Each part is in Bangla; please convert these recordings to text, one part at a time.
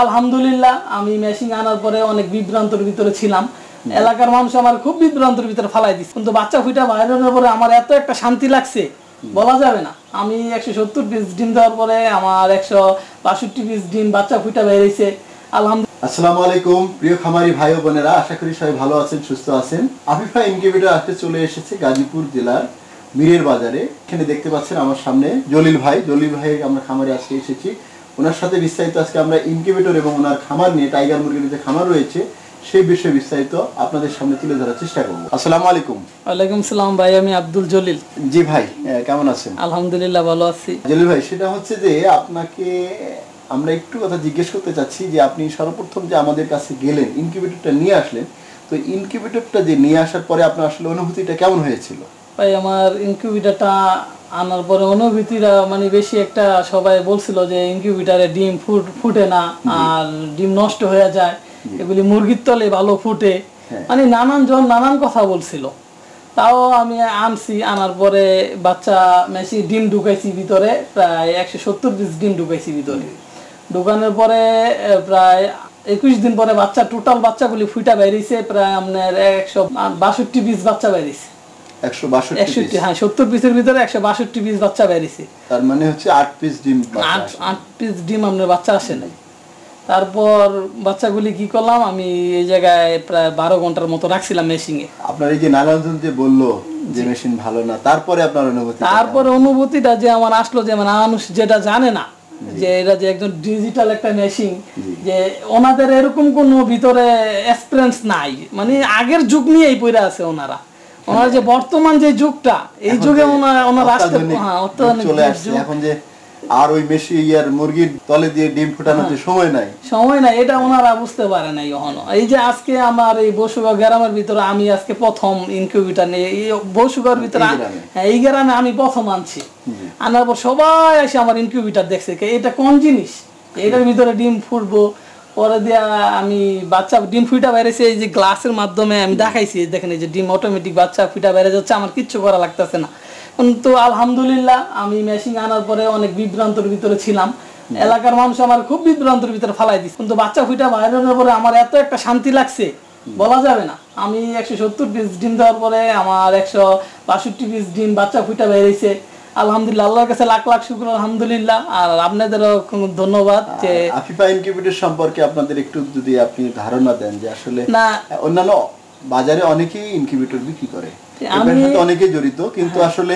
আলহামদুলিল্লাহ আমি মেশিন আনার পরে অনেক বিভ্রান্তর ভিতরে ছিলাম। এলাকার মানুষ আমার খুব বিভ্রান্তর ভিতরে ফালাই দিচ্ছে, কিন্তু বাচ্চা ফুটা বাইরের পরে আমার এত একটা শান্তি লাগছে বলা যাবে না। আমি 170 পিস ডিম দেওয়ার পরে আমার 162 পিস ডিম বাচ্চা ফুটা বেরিয়েছে আলহামদুলিল্লাহ। আসসালামু আলাইকুম প্রিয় খামারি ভাই ও বোনেরা, আশা করি সবাই ভালো আছেন, সুস্থ আছেন। আফিফা ইনকিউবেটর আজকে চলে এসেছে গাজীপুর জেলার মিরের বাজারে। এখানে দেখতে পাচ্ছেন আমার সামনে জলিল ভাই আমরা খামারে আজকে এসেছি। ওনার সাথে বিস্তারিত আজকে আমরা ইনকিউবেটর এবং ওনার খামার নিয়ে, টাইগার মুরগির যে খামার রয়েছে সেই বিষয়ে বিস্তারিত আপনাদের সামনে তুলে ধরার চেষ্টা করব। আসসালামু আলাইকুম। ওয়ালাইকুম সালাম ভাই, আমি আব্দুল জলিল। জি ভাই, কেমন আছেন? আলহামদুলিল্লাহ ভালো আছি। জলিল ভাই, সেটা হচ্ছে যে আপনাকে আমরা একটু কথা জিজ্ঞেস করতে চাচ্ছি যে আপনি সর্বপ্রথম যে আমাদের কাছে গেলেন, ইনকিউবেটরটা নিয়ে আসলেন, তো ইনকিউবেটরটা যে নিয়ে আসার পরে আপনার আসলে অনুভূতিটা কেমন হয়েছিল? ভাই আমার ইনকিউবেটরটা আনার পরে অনুভূতিটা মানে বেশি একটা, সবাই বলছিল যে ইনকিউবেটরে ডিম ফুটে না আর ডিম নষ্ট হয়ে যায়, এগুলি মুরগির তলে ভালো ফুটে, মানে নানান কথা বলছিল। তাও আমি আনছি, আনার পরে বাচ্চা মেশিন ডিম ঢুকাইছি ভিতরে, প্রায় 170 পিস ডিম ঢুকাইছি ভিতরে। ঢুকানোর পরে প্রায় 21 দিন পরে বাচ্চা টোটাল বাচ্চাগুলি ফুটা বেরিয়েছে প্রায় আপনার 162 পিস বাচ্চা বেরিয়েছে। 162? হ্যাঁ, 70 পিসের ভিতরে 162 পিস বাচ্চা বেরিয়েছে। তার মানে হচ্ছে 8 পিস ডিম, 8 পিস ডিম আপনার বাচ্চা আসে নাই। তারপর বাচ্চাগুলি কি করলাম, আমি এই জায়গায় প্রায় 12 ঘন্টার মতো রাখছিলাম মেশিনে। আপনার এই যে নারায়ণজন যে বললো যে মেশিন ভালো না, তারপরে আপনার অনুভূতি? তারপরে অনুভূতিটা যে আমার আসলো, যে মানুষ যেটা জানে না যে এটা যে একজন ডিজিটাল একটা মেশিন, যে ওনাদের এরকম কোনো ভিতরে এক্সপেরিয়েন্স নাই, মানে আগের যুগ নিয়েই পড়ে আছে ওনারা যে বর্তমান যে যুগটা, এই যুগে ওনারা আসতে চলে আসছে এখন যে আর ওই মেশিন ইয়ার মুরগির তলে দিয়ে ডিম ফোটানোর যে সময় নাই, এটা ওনারা বুঝতে পারে নাই এখনো। এই যে আজকে আমার এই বসুগাঁও গ্রামের ভিতরে আমি আজকে প্রথম ইনকিউবেটর নিয়ে এই বসুগাঁওর ভিতরে, এই গ্রামে আমি প্রথম আনছি। আনার পর সবাই এসে আমার ইনকিউবেটর দেখছে, এটা কোন জিনিস, এটার ভিতরে ডিম ফুটবো। পরে দিয়া আমি বাচ্চা ডিম ফুটা বেড়েছে, এই যে গ্লাসের মাধ্যমে আমি দেখাইছি, দেখেন এই যে ডিম অটোমেটিক বাচ্চা ফুটা বেড়ে যাচ্ছে, আমার কিচ্ছু করা লাগতেছে না। কিন্তু আলহামদুলিল্লাহ আমি মেশিন আনার পরে অনেক বিভ্রান্তর ভিতরে ছিলাম। এলাকার মানুষ আমার খুব বিভ্রান্তর ভিতরে ফালাই দিচ্ছে, কিন্তু বাচ্চা ফুটা বাইরের পরে আমার এত একটা শান্তি লাগছে বলা যাবে না। আমি 170 পিস ডিম দেওয়ার পরে আমার 162 পিস ডিম বাচ্চা ফুটা বেরিয়েছে আলহামদুলিল্লাহ। আল্লাহর কাছে লাখ লাখ শুকর আলহামদুলিল্লাহ। আর আপনাদেরও ধন্যবাদ। যে আফিফা ইনকিউবেটর সম্পর্কে আপনাদের একটু যদি আপনি ধারণা দেন, যে আসলে অন্যান্য বাজারে অনেকেই ইনকিউবেটর বিক্রি করে, অনেকেই জড়িত, কিন্তু আসলে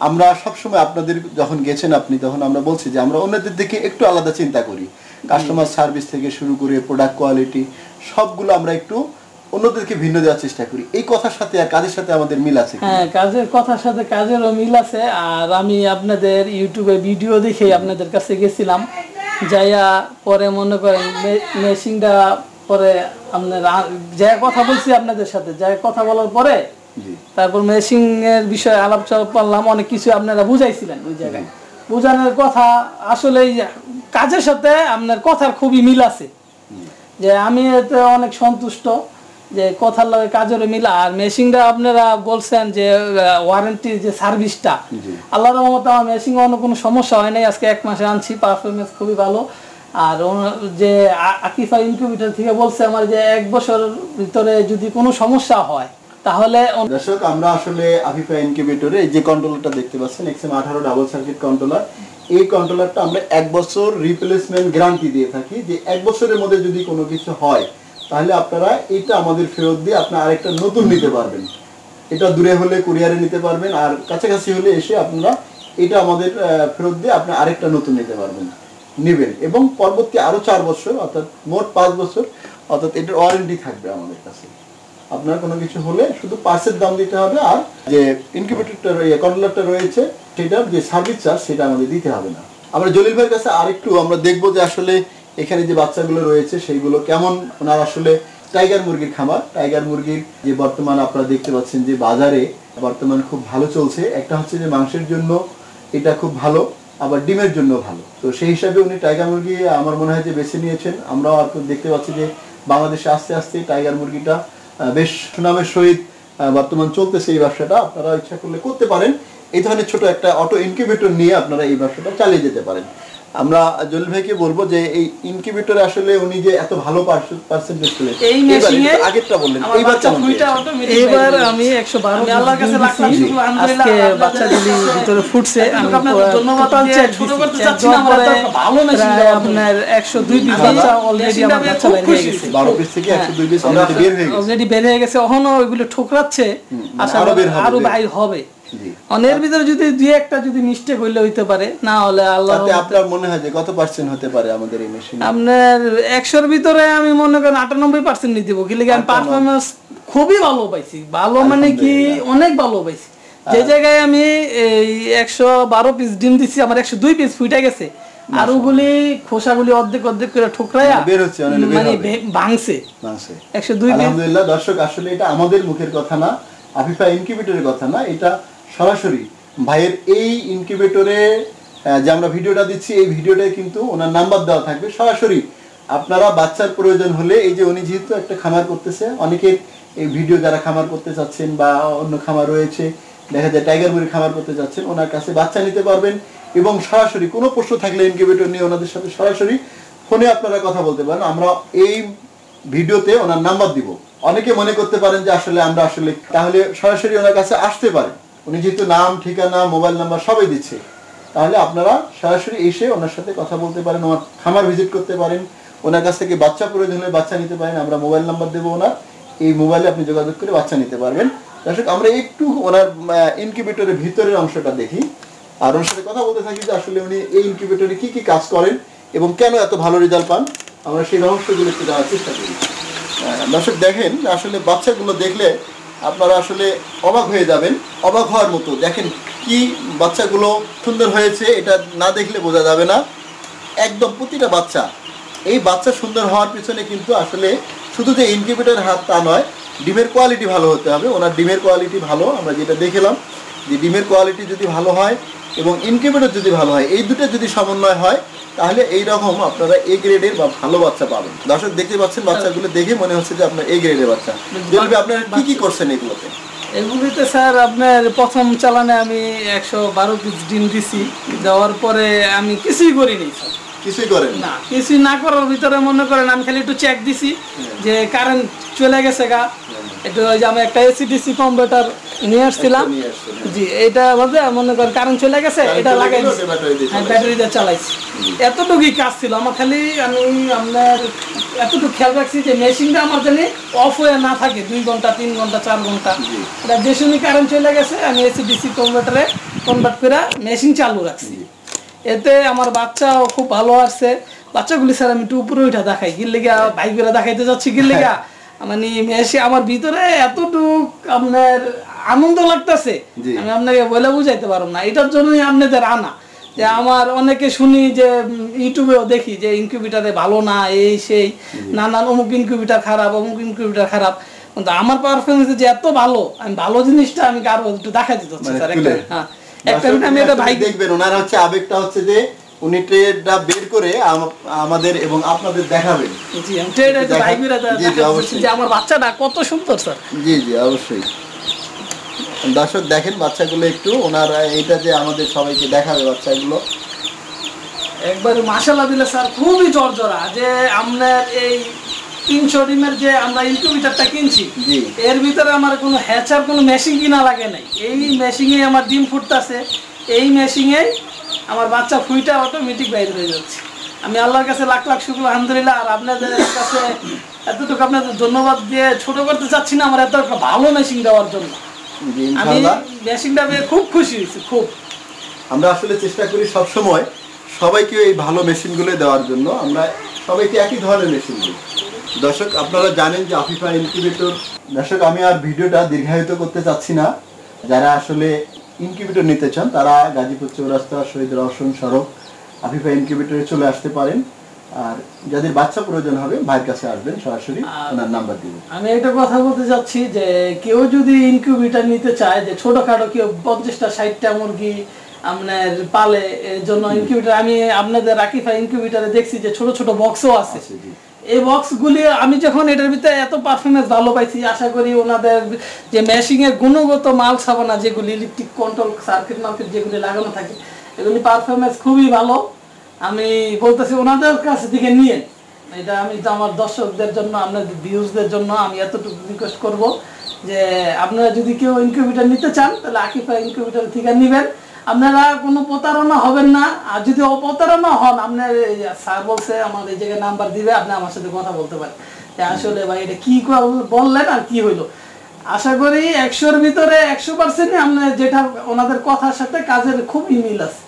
আমরা সবসময় আপনাদের যখন গেছেন আপনি, তখন আমরা বলছি যে আমরা অন্যদের দিকে একটু আলাদা চিন্তা করি। কাস্টমার সার্ভিস থেকে শুরু করে প্রোডাক্ট কোয়ালিটি সবগুলো আমরা একটু অন্যদেরকে ভিন্ন দেওয়ার চেষ্টা করি। এই কথার সাথে আর কাজের সাথে আমাদের মিল আছে? হ্যাঁ, কাজের কথার সাথে কাজেরও মিল আছে। আর আমি আপনাদের ইউটিউবে ভিডিও দেখে আপনাদের কাছে গেছিলাম, যাইয়া পরে মনে করেন মেশিনটা পরে আপনার যা কথা বলছি আপনাদের সাথে, যা কথা বলার পরে তারপর মেশিন এর বিষয়ে আলাপ করলাম, অনেক কিছু আপনারা বুঝাইছিলেন ওই জায়গায়। বোঝানোর কথা আসলে কাজের সাথে আপনার কথার খুবই মিল আছে, যে আমি এতে অনেক সন্তুষ্ট যে কথার লাগে কাজেরও মিল। আর মেশিনটা আপনারা বলছেন যে ওয়ারেন্টি যে সার্ভিসটা, আল্লাহর রহমতে আমার মেশিন অন্য কোনো সমস্যা হয় নাই। আজকে 1 মাসে আনছি, পারফরমেন্স খুবই ভালো। আর যে আকিফা ইনকিউবেটর থেকে বলছে আমার যে 1 বছরের ভিতরে যদি কোনো সমস্যা হয় তাহলে। দর্শক, আমরা আসলে আফিফা ইনকিউবেটরে এই যে কন্ট্রোলারটা দেখতে পাচ্ছেন, XM18 ডাবল সার্কিট কন্ট্রোলার, এই কন্ট্রোলারটা আমরা 1 বছর রিপ্লেসমেন্ট গ্যারান্টি দিয়ে থাকি, যে 1 বছরের মধ্যে যদি কোনো কিছু হয় তাহলে আপনারা এটা আমাদের ফেরত দিয়ে আপনারা আরেকটা নতুন নিতে পারবেন। এটা দূরে হলে কুরিয়ারে নিতে পারবেন, আর কাছাকাছি হলে এসে আপনারা এটা আমাদের ফেরত দিয়ে আপনি আরেকটা নতুন নিতে পারবেন, নেবেন। এবং পরবর্তী আরো 4 বছর, অর্থাৎ মোট 5 বছর, অর্থাৎ এটার ওয়ারেন্টি থাকবে আমাদের কাছে। আপনার কোনো কিছু হলে শুধু পার্সের দাম দিতে হবে, আর যে ইনকিউবেটরটা কন্ট্রোলারটা রয়েছে সেটার যে সার্ভিস চার্জ সেটা আমাদের দিতে হবে না। আমরা জলিল ভাইয়ের কাছে আরেকটু আমরা দেখবো যে আসলে এখানে যে বাচ্চাগুলো রয়েছে সেইগুলো কেমন। ওনার আসলে টাইগার মুরগির খামার, টাইগার মুরগির যে বর্তমান আপনারা দেখতে পাচ্ছেন যে বাজারে বর্তমান খুব ভালো চলছে। একটা হচ্ছে যে মাংসের জন্য এটা খুব ভালো, আবার ডিমের জন্য ভালো। তো সেই হিসাবে উনি টাইগার মুরগি আমার মনে হয় যে বেছে নিয়েছেন। আমরাও আর দেখতে পাচ্ছি যে বাংলাদেশে আস্তে আস্তে টাইগার মুরগিটা বেশ সুনামের সহিত বর্তমান চলতেছে। এই ব্যবসাটা আপনারা ইচ্ছা করলে করতে পারেন। এই ধরনের ছোট একটা অটো ইনকিউবেটর নিয়ে আপনারা এই ব্যবসাটা চালিয়ে যেতে পারেন। আমরা জলিল ভাইকে বলবো যে এই ইনকিউবেটরে আসলে উনি যে এত ভালো পার্সেন্টেজ পেলেন, এই মেশিনে আগেরটা বললেন, এইবার ফুইটা অটোমেটিক, এইবার আমি 112 আমি আল্লাহর কাছে লাখ লাখ শুকর, আলহামদুলিল্লাহ আজকে বাচ্চাগুলি ভিতরে ফুটছে। আমি আপনাদের ধন্যবাদ দিয়ে ছোট করতে চাচ্ছি না, আমার এত ভালো মেশিন দেওয়া আপনার 102 পিস বাচ্চা অলরেডি আমার বাচ্চা বের হয়ে গেছে, 12 পিস থেকে 102 পিস অলরেডি বের হয়ে গেছে। এখনো ওইগুলো ঠোকরাচ্ছে, আশা আরো বাইর হবে। অনের ভিতরে যদি দুই একটা যদি মিস্টেক হইলে হইতে পারে, না হলে আল্লাহ। তাতে আপনার মনে হয় যে কত পার্সেন্ট হতে পারে আমাদের এই মেশিন? আপনার 100 এর ভিতরে আমি মনে করেন 98% নিয়ে দিব। কি লাগে আমি পারফরম্যান্স খুবই ভালো পাইছি, ভালো মানে কি অনেক ভালো পাইছি। যে জায়গায় আমি এই 112 পিস ডিম দিছি, আমার 102 পিস ফুইটা গেছে, আর ওগুলি খোসাগুলি অর্ধেক অর্ধেক করে ঠোকরায়া বের হচ্ছে, মানে ভাঙছে 102 পিস। আলহামদুলিল্লাহ দর্শক, আসলে এটা আমাদের মুখের কথা না, আফিফা ইনকিউবেটরের কথা না, এটা সরাসরি ভাইয়ের এই ইনকিউবেটরে যে আমরা ভিডিওটা দিচ্ছি, এই ভিডিওটায় কিন্তু ওনার নাম্বার দেওয়া থাকবে। সরাসরি আপনারা বাচ্চার প্রয়োজন হলে, এই যে উনি যেহেতু একটা খামার করতেছে, অনেকের এই ভিডিও যারা খামার করতে চাচ্ছেন বা অন্য খামার রয়েছে, দেখা যায় টাইগার মুরগি খামার করতে চাচ্ছেন, ওনার কাছে বাচ্চা নিতে পারবেন এবং সরাসরি কোনো প্রশ্ন থাকলে ইনকিউবেটর নিয়ে ওনাদের সাথে সরাসরি ফোনে আপনারা কথা বলতে পারেন। আমরা এই ভিডিওতে ওনার নাম্বার দিব। অনেকে মনে করতে পারেন যে আসলে আমরা আসলে, তাহলে সরাসরি ওনার কাছে আসতে পারেন। উনি যেহেতু নাম, ঠিকানা, মোবাইল নাম্বার সবাই দিচ্ছে, তাহলে আপনারা সরাসরি এসে ওনার সাথে কথা বলতে পারেন, ওনার খামার ভিজিট করতে পারেন, ওনার কাছ থেকে বাচ্চা প্রয়োজন হলে বাচ্চা নিতে পারেন। আমরা মোবাইল নাম্বার দেবো ওনার, এই মোবাইলে আপনি যোগাযোগ করে বাচ্চা নিতে পারবেন। দর্শক, আমরা একটু ওনার ইনকিউবেটরের ভিতরের অংশটা দেখি আর ওনার সাথে কথা বলতে থাকি যে আসলে উনি এই ইনকিউবেটরে কি কি কাজ করেন এবং কেন এত ভালো রেজাল্ট পান, আমরা সেই রহস্যগুলো একটু জানার চেষ্টা করি। দর্শক দেখেন, আসলে বাচ্চাগুলো দেখলে আপনারা আসলে অবাক হয়ে যাবেন, অবাক হওয়ার মতো। দেখেন কি বাচ্চাগুলো সুন্দর হয়েছে, এটা না দেখলে বোঝা যাবে না। একদম প্রতিটা বাচ্চা, এই বাচ্চা সুন্দর হওয়ার পিছনে কিন্তু আসলে শুধু যে ইনকিউবেটর হাত তা নয়, ডিমের কোয়ালিটি ভালো হতে হবে। ওনার ডিমের কোয়ালিটি ভালো, আমরা যেটা দেখলাম যে ডিমের কোয়ালিটি যদি ভালো হয় এবং ইনকিউবেটর যদি ভালো হয়, এই দুটো যদি সমন্বয় হয়, তাহলে এইরকম আপনারা এ গ্রেডের বা ভালো বাচ্চা পাবেন। দর্শক দেখতে পাচ্ছেন, বাচ্চাগুলো দেখে মনে হচ্ছে যে আপনার এ গ্রেডের বাচ্চা। বলবে আপনারা কি কি করছেন এগুলোতে? এগুলিতে স্যার আপনার প্রথম চালানে আমি 112 পিস ডিম দিছি, দেওয়ার পরে আমি কিছুই করিনি স্যার, কিছুই করেন না। কিছুই না করার ভিতরে মনে করেন আমি খালি একটু চেক দিছি যে কারেন্ট চলে গেছে গা, একটু ওই যে আমি একটা এসিডিসি কনভার্টার নিয়ে আসছিলাম, জি, এটা বলতে মনে করেন কারেন্ট চলে গেছে, এটা লাগাই ব্যাটারি দিয়ে চালাইছি। এতটুকুই কাজ ছিল আমার। খালি আমি আপনার এতটুকু খেয়াল রাখছি যে মেশিনটা আমার জানি অফ হয়ে না থাকে 2 ঘন্টা 3 ঘন্টা 4 ঘন্টা। এটা যে সময় কারেন্ট চলে গেছে আমি এসিডিসি কনভার্টারে কনভার্ট করে মেশিন চালু রাখছি। এতে আমার বাচ্চাও খুব ভালো আসছে। বাচ্চাগুলি স্যার আমি একটু উপরে উঠা দেখাই, গিল্লিগা বাইক করে দেখাইতে যাচ্ছি, গিল্লিগা মানে মেশি আমার ভিতরে এতটুক আপনার আনন্দ লাগতেছে, আমি আপনাকে বলে বুঝাইতে পারবো না। এটার জন্যই আপনাদের আনা, যে আমার অনেকে শুনি যে ইউটিউবেও দেখি যে ইনকিউবেটারে ভালো না, এই সেই নানান অমুক ইনকিউবেটার খারাপ, অমুক ইনকিউবেটার খারাপ, কিন্তু আমার পারফরমেন্স যে এত ভালো, আমি ভালো জিনিসটা আমি আরো একটু দেখা দিতে হচ্ছে স্যার। হ্যাঁ, একটা মিনিট আমি এটা ভাই দেখবেন, ওনার হচ্ছে আবেগটা হচ্ছে যে উনি ট্রেডটা বের করে আমাদের এবং আপনাদের দেখাবেন। জি, আমি ট্রেডটা ভাই করে দেখাচ্ছি যে আমার বাচ্চাটা কত সুন্দর স্যার। জি জি, অবশ্যই। দর্শক দেখেন বাচ্চাগুলো একটু, ওনার এইটা যে আমাদের সবাইকে দেখাবে বাচ্চাগুলো একবার মাশাআল্লাহ দিলে স্যার, খুবই জর্জরা। যে আমরা এই 300 ডিমের যে আমরা ইনকিউবেটরটা কিনছি, এর ভিতরে আমার কোনো হ্যাচার কোনো মেশিন কিনা লাগে নাই। এই মেশিনে আমার ডিম ফুটতেছে, এই মেশিনে আমার বাচ্চা ফুইটা অটোমেটিক বাইরে হয়ে যাচ্ছে। আমি আল্লাহর কাছে লাখ লাখ শুকর, আলহামদুলিল্লাহ। আর আপনাদের কাছে এতটুকু আপনাদের ধন্যবাদ দিয়ে ছোট করতে চাচ্ছি না, আমার এত একটা ভালো মেশিন দেওয়ার জন্য। আমি মেশিনটা পেয়ে খুব খুশি হয়েছি, খুব। আমরা আসলে চেষ্টা করি সবসময় সবাইকে এই ভালো মেশিনগুলো দেওয়ার জন্য, আমরা সবাইকে একই ধরনের মেশিন দিই। দর্শক আপনারা জানেন যে আফিফা ইনকিউবেটর। দর্শক, আমি আর ভিডিওটা দীর্ঘায়িত করতে চাচ্ছি না। যারা আসলে ইনকিউবেটর নিতে চান তারা গাজীপুর চৌরাস্তা শহীদ রওশন সড়ক আফিফা ইনকিউবেটরে চলে আসতে পারেন। আর যাদের বাচ্চা প্রয়োজন হবে ভাইয়ের কাছে আসবেন, সরাসরি ওনার নাম্বার দিব। আমি একটা কথা বলতে চাচ্ছি যে কেউ যদি ইনকিউবেটর নিতে চায়, যে ছোটখাটো কেউ 50টা 60টা মুরগি আপনার পালে, এর জন্য ইনকিউবেটর আমি আপনাদের আকিফা ইনকিউবেটরে দেখছি যে ছোট ছোট বক্সও আছে। এই বক্সগুলি আমি যখন এটার ভিতরে এত পারফরমেন্স ভালো পাইছি, আশা করি ওনাদের যে মেশিনের গুণগত মাল সাবানা, যেগুলি ইলেকট্রিক কন্ট্রোল সার্কিট মার্কেট যেগুলি লাগানো থাকে, এগুলি পারফরমেন্স খুবই ভালো। আমি বলতেছি ওনাদের কাছে থেকে নিয়েন। এটা আমি তো আমার দর্শকদের জন্য, আপনাদের ভিউজদের জন্য আমি এতটুকু রিকোয়েস্ট করব যে আপনারা যদি কেউ ইনকিউবেটর নিতে চান তাহলে আকিফা ইনকিউবেটর থেকে নেবেন। আপনারা কোনো প্রতারণা হবেন না। আর যদি অপ্রতারণা হন, আপনার স্যার বলছে আমার এই জায়গায় নাম্বার দিবে, আপনি আমার সাথে কথা বলতে পারেন যে আসলে ভাই এটা কি বললেন আর কি হইলো। আশা করি 100-র ভিতরে 100% আপনার যেটা ওনাদের কথার সাথে কাজের খুবই মিল আছে,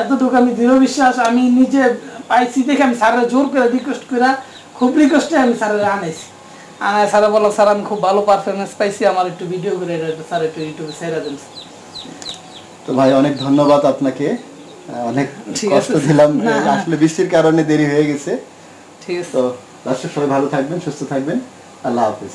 এতটুকু আমি দৃঢ় বিশ্বাস। আমি নিজে পাইছি দেখে আমি স্যারের জোর করে রিকোয়েস্ট করে, খুব রিকোয়েস্টে আমি স্যারের আনাইছি। আনায় স্যারে বললাম স্যার আমি খুব ভালো পারফরমেন্স পাইছি, আমার একটু ভিডিও করে স্যার একটু ইউটিউবে ছেড়ে দেন। তো ভাই অনেক ধন্যবাদ আপনাকে, অনেক কষ্ট দিলাম, আসলে বৃষ্টির কারণে দেরি হয়ে গেছে। ঠিক আছে, তো দর্শক সবাই ভালো থাকবেন, সুস্থ থাকবেন, আল্লাহ হাফেজ।